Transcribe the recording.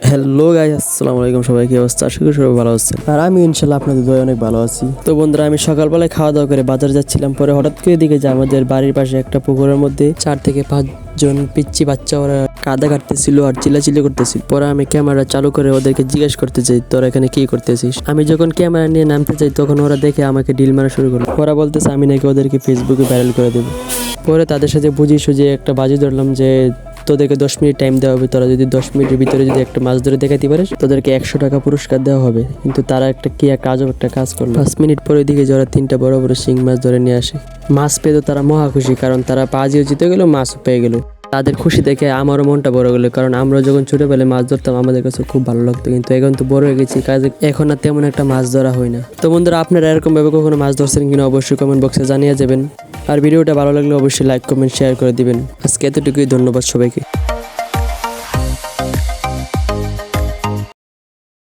Hello guys, আসসালামু আলাইকুম। সবাই কি অবস্থা? আশা করি সবাই ভালো আছেন। আর আমি ইনশাল্লাহ আপনাদের দোয়ায় অনেক ভালো আছি। তো বন্ধুরা, আমি সকালবেলায় খাওয়া দাওয়া করে বাজার যাচ্ছিলাম। পরে হঠাৎ করে দিকে যে আমাদের বাড়ির পাশে একটা পুকুরের মধ্যে 4 থেকে 5 জন পিচ্চি বাচ্চা ওরা কাদা কাটতেছিল আর চিল্লাচিল্লি করতেছিল। পরে আমি ক্যামেরা চালু করে ওদেরকে জিজ্ঞেস করতে চাই, তোরা এখানে কি করতেছিস? আমি যখন ক্যামেরা নিয়ে নামতে চাই তখন ওরা দেখে আমাকে ডিল মারা শুরু করলো। ওরা বলতেছে আমি নাকি ওদেরকে ফেসবুকে ভাইরাল করে দেবো। পরে তাদের সাথে বুঝিয়ে সুঝিয়ে একটা বাজি ধরলাম যে তোদেরকে 10 মিনিট টাইম দেওয়া হবে, তোরা যদি 10 মিনিটের ভিতরে যদি একটা মাছ ধরে দেখাতে পারিস তোদেরকে 100 টাকা পুরস্কার দেওয়া হবে। কিন্তু তারা একটা আজব একটা কাজ করলো। 5 মিনিট পরে দিকে যারা 3টা বড় বড় শিং মাছ ধরে নিয়ে আসে। মাছ পেয়ে তো তারা মহা খুশি, কারণ তারা বাজিও জিতে গেল, মাছও পেয়ে গেল। তাদের খুশি দেখে আমারও মনটা বড় গেলো, কারণ আমরা যখন ছোটবেলায় মাছ ধরতাম আমাদের কাছে খুব ভালো লাগতো, কিন্তু এখন তো বড় হয়ে গেছি, কাজে এখন আর তেমন একটা মাছ ধরা হয় না। তো বন্ধুরা, আপনারা এরকম ভাবে কখনো মাছ ধরছেন কিনা অবশ্যই কমেন্ট বক্সে জানিয়ে যাবেন। আর ভিডিওটা ভালো লাগলে অবশ্যই লাইক কমেন্ট শেয়ার করে দিবেন। আজকে এতটুকুই, ধন্যবাদ সবাইকে।